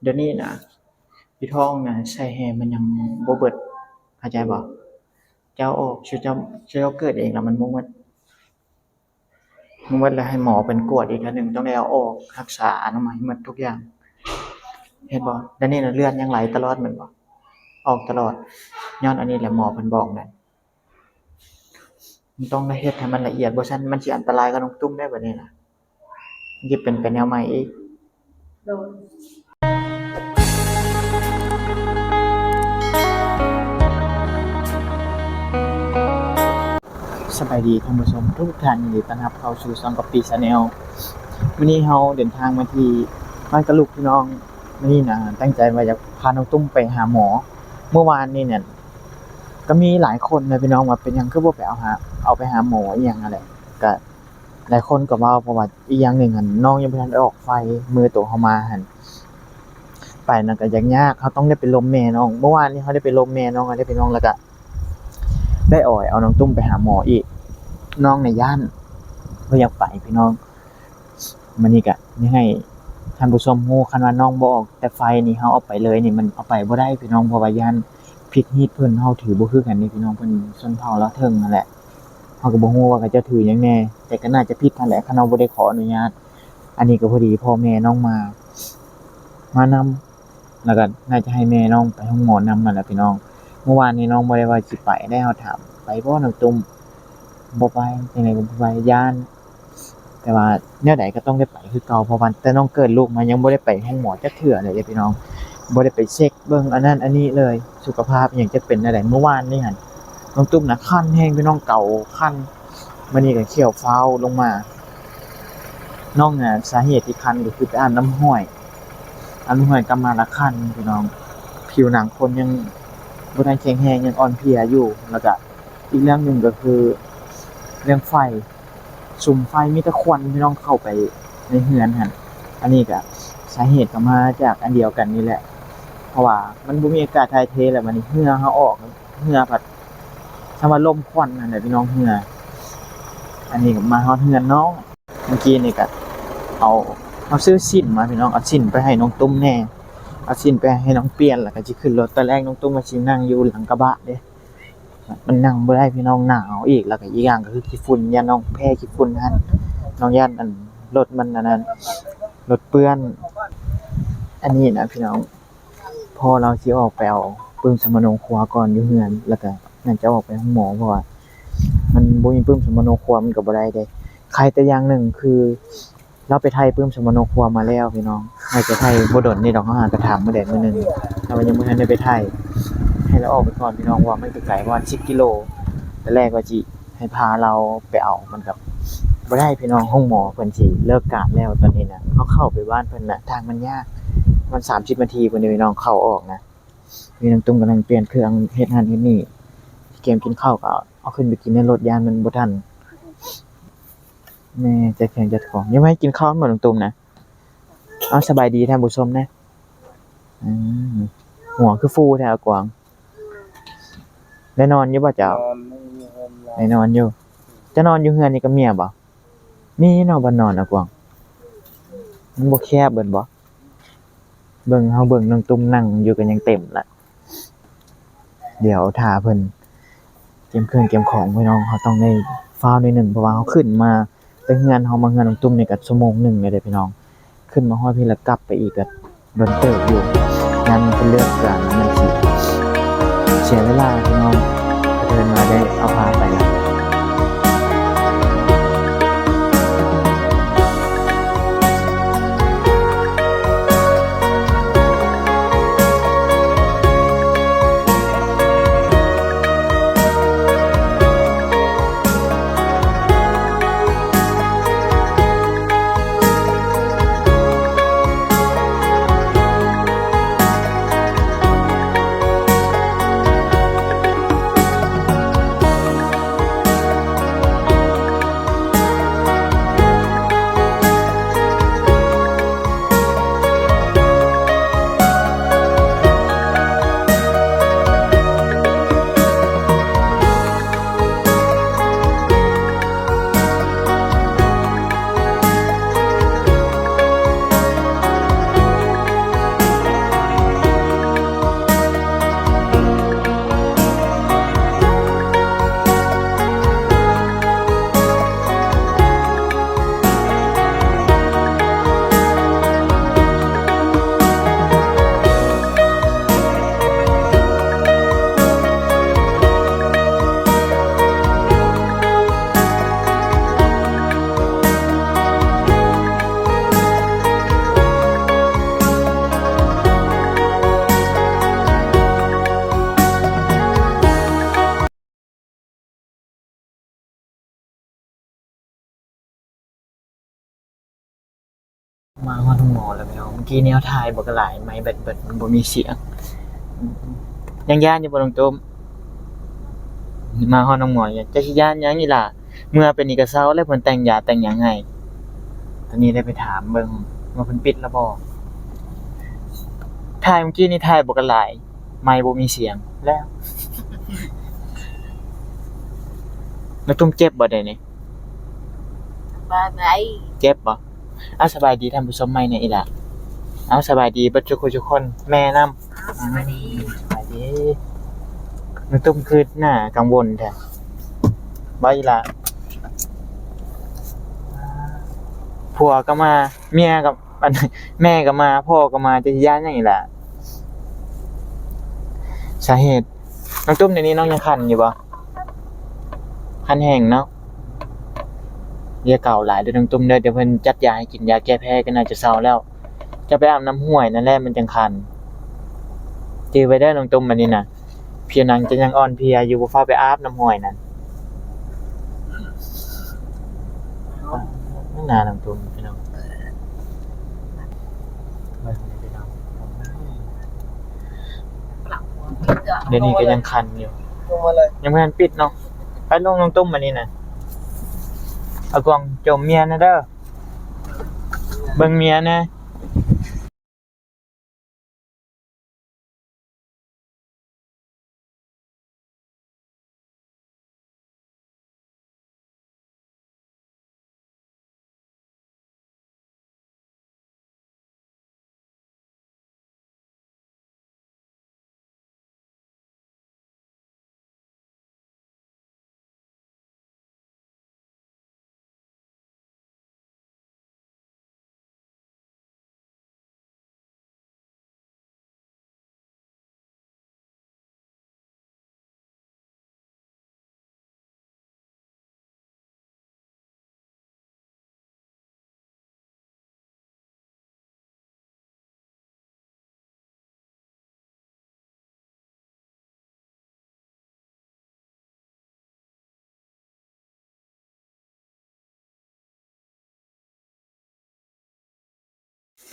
เดี๋ยวนี้นะพี่ท้องนะใส่แฮมันยังบ่เบิดเข้าใจบ่เจ้าออกเจ้าเกิดเองแล้วมันบ่หมดแล้วให้หมอเป็นกวดอีกเทื่อหนึงต้องได้เอาออกรักษาอนามัยหมดทุกอย่างเห็นบ่เดี๋ยวนี้น่ะเลือดยังไหลตลอดแม่นบ่ออกตลอดย้อนอันนี้แหละหมอเพิ่นบอกนั่นมันต้องได้เฮ็ดให้มันละเอียดบ่ซั้นมันสิอันตรายกับน้องตุ้มได้บัดนี้น่ะมันสิเป็นไปแนวใหม่อีก โดนสบายดีท่านผู้ชมทุกท่านยินดีต้อนรับเข้าสู่ช่องกัปปี้ชาแนลวันนี้เราเดินทางมาที่บ้านกะลูกพี่น้องวันนี้นะตั้งใจว่าจะพาน้องตุ้มไปหาหมอเมื่อวานนี้เนี่ยก็มีหลายคนเลยพี่น้องว่าเป็นหยังคือบ่ไปเอาไปหาหมออีหยังอะไรก็หลายคนก็ว่าเพราะว่าอีกอย่างหนึ่งหั่นน้องยังบ่ทันได้ออกไฟมือตัวเขามาหั่นไปนั่นก็ยากเขาต้องได้ไปลมแม่น้องเมื่อวานนี้เขาได้ไปลมแม่น้องได้ไปน้องแล้วก็ได้เอาน้องตุ้มไปหาหมออีกน้องในย่านบ่อยากไปพี่น้องมื้อนี้ก็ยังให้ท่านผู้ชมฮู้คันว่าน้องบ่ออกแต่ไฟนี่เฮาเอาไปเลยนี่มันเอาไปบ่ได้พี่น้องเพราะว่าย่านผิดฮีตเพิ่นเฮาถือบ่คือกันนี่พี่น้องเพิ่นชนเผ่าลาวเทิงนั่นแหละเฮาก็บ่ฮู้ว่าเขาจะถือหยังแน่แต่ก็น่าจะผิดนั่นแหละคันเราบ่ได้ขออนุญาตอันนี้ก็พอดีพ่อแม่น้องมานำแล้วก็น่าจะให้แม่น้องไปห้องหมอนำนั่นแหละพี่น้องเมื่อวานนี้น้องบ่ได้ว่าสิไปได้เฮาถามไปบ่น้องตุ้มบ่ไปจังได๋ก็บ่ไปย้านแต่ว่าแนวใดก็ต้องได้ไปคือเก่าเพราะว่าแต่น้องเกิดลูกมายังบ่ได้ไปห้องหมอจักเทื่อเลยเด้อพี่น้องบ่ได้ไปเช็คเบิ่งอันนั้นอันนี้เลยสุขภาพอิหยังจะเป็นจังได๋เมื่อวานนี่หั่นน้องตุ้มน่ะคันแฮงพี่น้องเก่าคันมื้อนี้ก็เขี้ยวฟ้าวลงมาน้องน่ะสาเหตุที่คันก็คือไปอาบน้ำห้วยกำมาละคันพี่น้องผิวหนังคนยังบ่ทันแข็งแรงยังอ่อนเพลียอยู่แล้วก็อีกเรื่องหนึ่งก็คือเรื่องไฟสุมไฟมีแต่ควันพี่น้องเข้าไปในเรือนหั่นอันนี้ก็สาเหตุก็มาจากอันเดียวกันนี่แหละเพราะว่ามันบ่มีอากาศถ่ายเทแล้วมันเหงื่อเฮาออกเหงื่อพัดถ้าว่าลมควันนั่นแหละพี่น้องเหงื่ออันนี้ก็มาฮอดเรือนน้องเมื่อกี้นี่ก็เอาซื้อชิ้นมาพี่น้องเอาชิ้นไปให้น้องตุ้มแน่เอาชิ้นไปให้น้องเปลี่ยนแล้วก็สิขึ้นรถตอนแรกน้องตุ้มก็สินั่งอยู่หลังกระบะเด้มันนั่งบ่ได้พี่น้องหนาวอีกแล้วก็อีกอย่างก็คือขี้ฝุ่นย่านน้องแพ้ขี้ฝุ่นหั่นน้องย่านอันรถมันอันนั้นรถเปื้อนอันนี้นะพี่น้องพอเราสิออกไปเอาปึ้มสมโนครัวก่อนอยู่เฮือนแล้วก็นั่นจะออกไปห้องหมอเพราะว่ามันบ่มีปึ้มสมโนครัวมันก็บ่ได้เด้ใครแต่อย่างหนึ่งคือเราไปไทยปึ้มสมโนครัวมาแล้วพี่น้องให้ไปไทยบ่ดนนี่ดอกเฮาหากระถางมื้อใดมื้อนึงแต่ว่ายังบ่ทันได้ไปไทยให้เราออกไปก่อนพี่น้องว่ามันก็ไกลประมาณ10กิโลแต่แรกว่าสิให้พาเราไปเอามันก็บ่ได้พี่น้องห้องหมอเพิ่นสิเลิกการแล้วตอนนี้น่ะเฮาเข้าไปบ้านเพิ่นน่ะทางมันยากมัน30นาทีพุ่นเด้พี่น้องเข้าออกนะมีน้องตุ้มกำลังเปลี่ยนเครื่องเฮ็ดนั่นเฮ็ดนี่เกมกินข้าวก็เอาขึ้นไปกินในรถยานมันบ่ทันแม่ใจแข็งใจของยังไม่ให้กินข้าวบ่น้องตุ้มนะเอาสบายดีท่านผู้ชมนะอืมหัวคือฟูแท้อะกวางได้นอนอยู่บ่เจ้าได้นอนอยู่จะนอนอยู่เฮือนนี่กับเมียบ่มีเนาะบ่นอนอะกวางมันบ่แคบเบิดบ่เบิ่งน้องตุ้มนั่งอยู่กันยังเต็มละเดี๋ยวถ้าเพิ่นเก็บเครื่องเก็บของพี่น้องเขาต้องได้ฟ้าวนิดนึงเพราะว่าเขาขึ้นมาแต่เฮือนเฮามาเฮือนน้องตุ้มนี่ก็ชั่วโมงนึงเลยเด้อพี่น้องขึ้นมาฮอดพี่แล้วกลับไปอีกก็โดนเติบอยู่งั้นเป็นเรื่องการมันสิเสียเวลาพี่น้องเดินมาได้เอาพาไปแล้ว กี้แนวถ่ายบ่ก็หลายไม้แบตเบิดมันบ่มีเสียงอืมยังย้านอยู่บ่น้องตุ้มมาฮอดน้องหมอยจะสิย้านหยังอีหล่ะเมื่อเป็นนี่ก็เซาแล้วเพิ่นแต่งยาแต่งหยังให้ตอนนี้ได้ไปถามเบิ่งว่าเพิ่นปิดแล้วบ่ถ่ายเมื่อกี้นี่ถ่ายบ่ก็หลายไมค์บ่มีเสียงแล้วน้องตุ้มเจ็บบ่เดี๋ยวนี้ บายบาย เจ็บบ่อ้าวสบายดีท่านผู้ชมใหม่เนี่ยอีหล่ะอ้าวสบายดีเบิดทุกคนแม่นำ สวัสดี สบายดีน้องตุ้มคือหน้ากังวลแท้บ่อีหล่ะผัวก็มาเมียก็อัน แม่ก็มาพ่อก็มาจะย้านหยังอีหล่ะสาเหตุน้องตุ้มเดี๋ยวนี้น้องยังคันอยู่บ่คันแห้งเนาะยาเก่าหลายเด้อน้องตุ้มเด้อเดี๋ยวเพิ่นจัดยาให้กินยาแก้แพ้ก็น่าจะเซาแล้วจะไปอาบน้ำห้วยนั่นแหละมันจังคันจื้อไว้เด้อน้องตุ้มอันนี้น่ะผิวหนังจะยังอ่อนเพลียอยู่บ่ฟ้าวไปอาบน้ำห้วยนั่นนั่นน่ะน้องตุ้มพี่น้องเดี๋ยวนี้ก็ยังคันอยู่ ลงมาเลย ยังบ่ทันปิดเนาะไปลงน้องตุ้มอันนี้น่ะเอากล่องจมเมียนะเด้อเบิ่งเมียนะ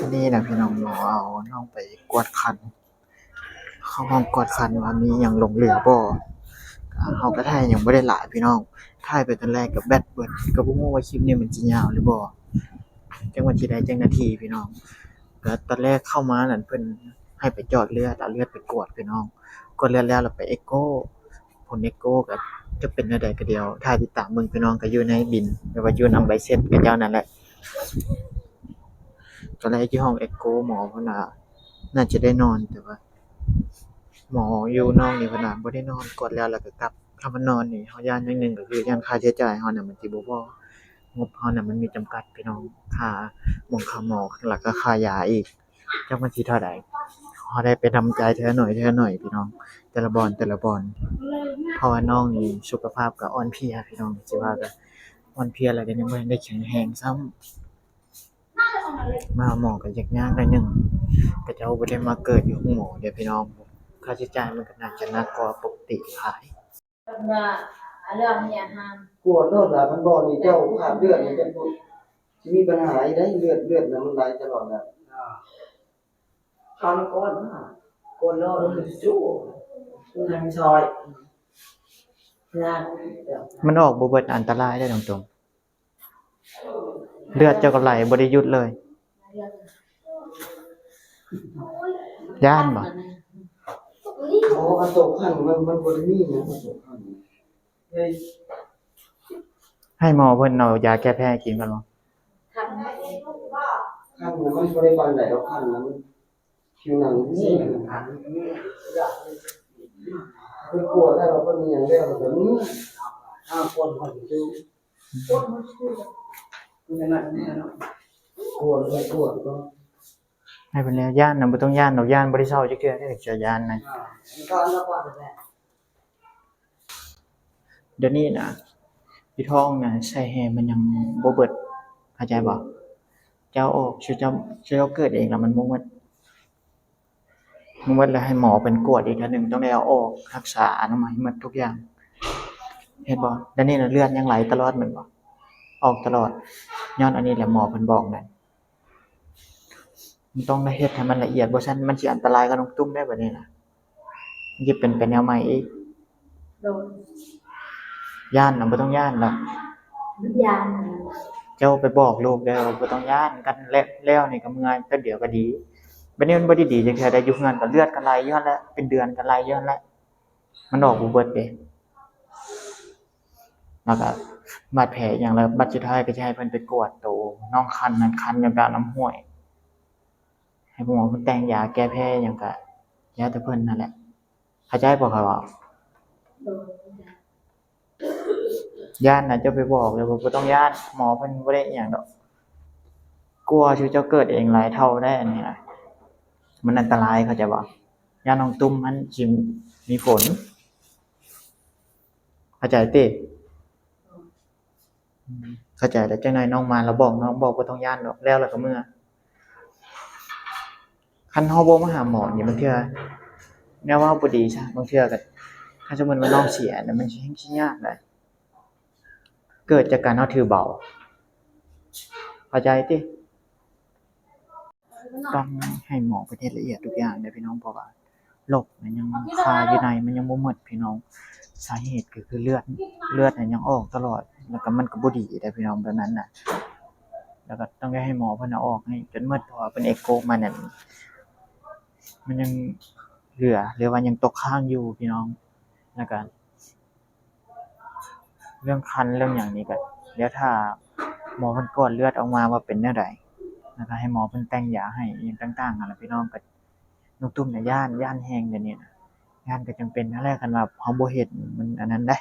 อันนี้น่ะพี่น้องหมอเอาน้องไปกวดคัน เข้าห้องกวดคันว่ามีหยังหลงเหลือบ่เฮาก็ถ่ายหยังบ่ได้หลายพี่น้องถ่ายไปตอนแรกก็แบตเบิดก็บ่ฮู้ว่าคลิปนี้มันสิยาวหรือบ่จังว่าสิได้จักนาทีพี่น้องก็ตอนแรกเข้ามานั่นเพิ่นให้ไปเจาะเลือดเอาเลือดไปกวดพี่น้องกวดเลือดแล้วเราไปเอ็กโกผลเอ็กโกก็จะเป็นแนวใดก็เดียวถ่ายติดตามเบิ่งพี่น้องก็อยู่ในบินหรือว่าอยู่นำใบเสร็จกับเจ้านั่นแหละตอนแรกที่ห้องเอ็กโกหมอเพิ่นน่ะน่าจะได้นอนแต่ว่า หมออยู่น้องนี่เพิ่นน่ะบ่ได้นอนกดแล้วก็กลับถ้ามันนอนนี่เฮาย้านอย่างหนึ่งก็คือย้านค่าใช้จ่ายเฮาน่ะมันสิบ่พองบเฮาน่ะมันมีจำกัดพี่น้องค่าค่าหมอแล้วก็ค่ายาอีกจักมันสิเท่าใดเฮาได้ไปทำใจเทื่อหน่อยพี่น้องแต่ละบอนเพราะว่าน้องนี่สุขภาพก็อ่อนเพลียพี่น้องสิว่าก็อ่อนเพลียแล้วก็ยังบ่ได้แข็งแรงซ้ำมาหาหมอก็ยากๆหน่อยหนึงก็เจ้าบ่ได้มาเกิดอยู่ห้องหมอเด้อพี่น้อง ค่าใช้จ่ายมันก็น่าจะหนักกว่าปกติหลาย เรื่องเนี่ยห้าม กวดโน่นล่ะมันบ่นี่เจ้าขาดเลือดนี่จะสิมีปัญหาอีได้เลือดน่ะมันไหลตลอดน่ะตอนก่อนน่ะก่อนโน่นมันสู้ทางซอยนะ มันออกบ่เบิดอันตรายได้ตรงๆเลือดเจ้าก็ไหลบ่ได้หยุดเลยย้านบ่ อ๋ออันตกขันมันบ่ได้มีหยังอันตกขันเฮ้ย ให้หมอเพิ่นเอายาแก้แพ้กินกันบ่ ทำให้ ขันมันบ่ได้ปานใดดอกขันน่ะมันผิวหนังนี่ขันเพิ่นกวดแล้วเพิ่นมีหยังแล้วก็มีคนเขาสิมันนั่นนี่เนาะกวดก็ ให้เพิ่นแล้วย้านน่ะบ่ต้องย้านดอกย้านบ่ได้เซาจักเทื่อได้จะย้านนะ ก็แล้วก็นั่นแหละ เดี๋ยวนี้น่ะพี่ท้องน่ะใส่แฮมันยังบ่เบิดเข้าใจบ่เจ้าออกเจ้าเกิดเองแล้วมันบ่หมดแล้วให้หมอเป็นกวดอีกเทื่อหนึงต้องได้เอาออกรักษาอนามัยหมดทุกอย่างเฮ็ดบ่แล้วนี่น่ะเลือดยังไหลตลอดแม่นบ่ออกตลอดย้อนอันนี้แหละหมอเพิ่นบอกนั่น มันต้องได้เฮ็ดให้มันละเอียดบ่ซั่นมันสิอันตรายกับน้องตุ้มได้บัดนี้น่ะมันสิเป็นไปแนวใหม่อีก โดน ย้านน่ะบ่ต้องย้านหรอก ยาน เจ้าไปบอกลูกเด้อว่าบ่ต้องย้านกันแล้วนี่ก็เมื่อยแป๊บเดียวก็ดีบัดนี้มันบ่ได้ดีจักเทื่อได้อยู่เฮือนก็เลือดก็ไหลอยู่หั่นแหละเป็นเดือนก็ไหลอยู่หั่นแหละมันออกบ่เบิดเด้แล้วก็บาดแผลหยังแล้วบัดสุดท้ายก็สิให้เพิ่นไปกวดโตน้องคันนั่นคันอย่างกับน้ำห้วยให้หมอเพิ่นแต่งยาแก้แพ้หยังก็แล้วแต่เพิ่นนั่นแหละเข้าใจบ่ครับว่า โดน ย้านน่ะเจ้าไปบอกเลยว่าบ่ต้องย้านหมอเพิ่นบ่ได้อิหยังดอกกลัวสิเจ้าเกิดเองหลายเท่าได้อันนี้น่ะมันอันตรายเข้าใจบ่ยาน้องตุ้มมันสิมีผลเข้าใจติเข้าใจแล้วจังได๋น้องมาแล้วบอกน้องบอกบ่ต้องย้านดอกแล้วก็เมื่อคันเฮาบ่มาหาหมอนี่บางเทื่อแนวว่าบ่ดีซะบางเทื่อก็ถ้าสมมุติว่าน้องเสียน่ะมันสิแฮงสิยากได้เกิดจากการเฮาถือเบาเข้าใจติ ต้องให้หมอไปเฮ็ดละเอียดทุกอย่างเด้อพี่น้องเพราะว่าโรคมันยังคาอยู่ในมันยังบ่หมดพี่น้องสาเหตุก็คือเลือดน่ะยังออกตลอดแล้วก็มันก็บ่ดีเด้อพี่น้องแบบนั้นน่ะแล้วก็ต้องได้ให้หมอเพิ่นเอาออกให้จนหมดเพราะว่าเพิ่นเอ็กโกมานั่นมันยังเหลือหรือว่ายังตกค้างอยู่พี่น้องแล้วก็เรื่องคันเรื่องหยังนี่ก็เดี๋ยวถ้าหมอเพิ่นกวดเลือดออกมาว่าเป็นแนวใด แล้วก็ให้หมอเพิ่นแต่งยาให้อิหยังต่างๆนั่นล่ะพี่น้องก็น้องตุ้มน่ะย้านแรงเดี๋ยวนี้น่ะย้านก็จำเป็นนั่นแหละคันว่าเฮาบ่เฮ็ดมันอันนั้นเด้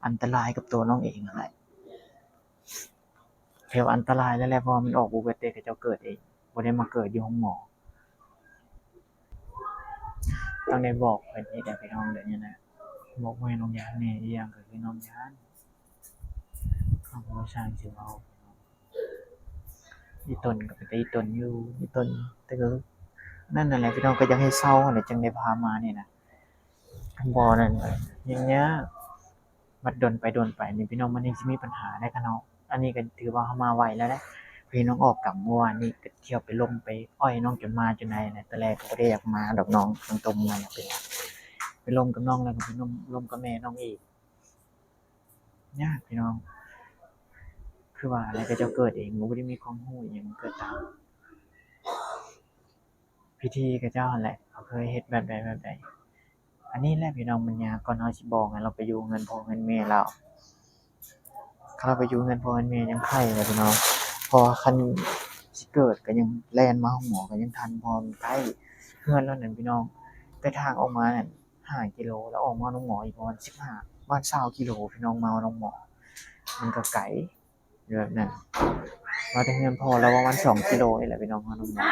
อันตรายกับตัวน้องเองนั่นแหละแค่ว่าอันตรายแล้วแหละเพราะว่ามันออกอุบัติเหตุกับเจ้าเกิดเองบ่ได้มาเกิดอยู่ห้องหมอต้องได้บอกเพิ่นนี่แหละพี่น้องเดี๋ยวนี้นะบอกว่าให้น้องย้านแหน่อีหยังก็คือน้องย้านเขาบ่สร้างสิเว้า อีตนก็เป็นแต่อีตนอยู่อีตนแต่ก็นั่นน่ะแหละพี่น้องก็อยากให้เซานั่นแหละจังได้พามานี่นะบ่นั่นอย่างเงี้ยบัดดนไปนี่พี่น้องมันยังสิมีปัญหาได้คะเนาะอันนี้ก็ถือว่าเฮามาไวแล้วนะพี่น้องออกกลับเมื่อวานนี้ก็เที่ยวไปลมไปอ้อยน้องจนมาจนได้นะแต่แรกก็บ่ได้อยากมาดอกน้องตรงๆนั่นน่ะไปลมกับน้องแล้วก็ไปลมกับแม่น้องอีกยากพี่น้อง คือว่าอะไรก็เจ้าเกิดเองบ่ได้มีความรู้อิหยังเกิดตามพิธีกับเจ้าหั่นแหละเขาเคยเฮ็ดแบบใดอันนี้แหละพี่น้องมันยากก่อนเฮาสิบอกให้เราไปอยู่เงินพ่อเงินแม่เราถ้าเราไปอยู่เงินพ่อเงินแม่ยังไข้เลยพี่น้องเพราะว่าคันสิเกิดก็ยังแล่นมาห้องหมอก็ยังทันเพราะมันใกล้เฮือนเรานั่นพี่น้องแต่ทางออกมานั่น5กิโลแล้วออกมาโรงหมออีกประมาณ15ประมาณ20กิโลพี่น้องมาโรงหมอมันก็ไกลแบบนั้น มาแต่เฮือนพ่อแล้วประมาณ2กิโลนี่แหละพี่น้องเฮาน้องหมอ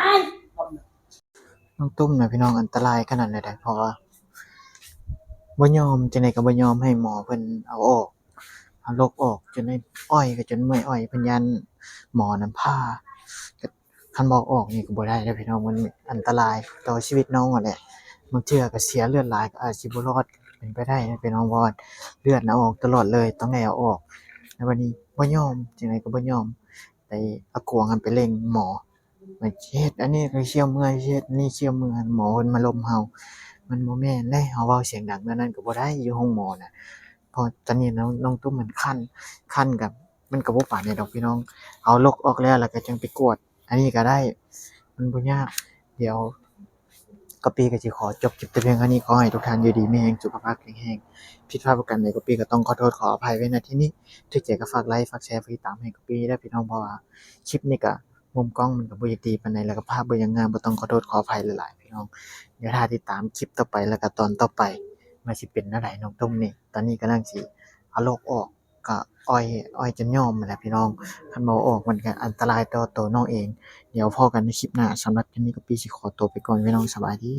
น้องตุ้มน่ะพี่น้องอันตรายขนาดใดเพราะว่าบ่ยอมจังได๋ก็บ่ยอมให้หมอเพิ่นเอาออกเอาลกออกจนได้อ้อยก็จนเมื่อยอ้อยเพิ่นยันหมอนั้นผ่าก็คันบ่ออกนี่ก็บ่ได้เด้อพี่น้องมันอันตรายต่อชีวิตน้องนั่นแหละบางเทื่อก็เสียเลือดหลายก็อาจสิบ่รอดเป็นไปได้นะพี่น้องเพราะว่าเลือดน่ะออกตลอดเลยต้องให้เอาออกแล้วบัดนี้บ่ยอมจังได๋ก็บ่ยอม ไปเอากวงกันไปเร่งหมอว่าเฮ็ดอันนี้ก็เชี่ยวเมื่อยเฮ็ดอันนี้เชี่ยวเมื่อยหมอเพิ่นมาลมเฮามันบ่แม่นเด้เฮาเว้าเสียงดังแบบนั้นก็บ่ได้อยู่ห้องหมอน่ะเพราะตอนนี้น้องตุ้มมันคันก็มันก็บ่ปานใดดอกพี่น้องเอาลกออกแล้วก็จังไปกวดอันนี้ก็ได้มันบ่ยากเดี๋ยวกะปี้ก็สิขอจบคลิปแต่เพียงเท่านี้ขอให้ทุกท่านอยู่ดีมีแรงสุขภาพแข็งแรงผิดพลาดประการใดกะปี้ก็ต้องขอโทษขออภัยไว้ณที่นี้ถ้าเจอก็ฝากไลค์ฝากแชร์ฝากติดตามให้กะปี้ด้วยพี่น้องเพราะว่าคลิปนี้ก็มุมกล้องมันก็บ่อยากดีปานใดแล้วก็ภาพบ่อย่างงามบ่ต้องขอโทษขออภัยหลายๆพี่น้องเดี๋ยวถ้าติดตามคลิปต่อไปแล้วก็ตอนต่อไปว่าสิเป็นแนวใดน้องตุ้มนี่ตอนนี้กำลังสิเอาโรคออกก็อ้อยจนยอมนั่นแหละพี่น้องคันบ่ออกมันก็อันตรายต่อตัวน้องเองเดี๋ยวพอกันในคลิปหน้าสำหรับคลิปนี้กะปี้สิขอตัวไปก่อนพี่น้องสบายดี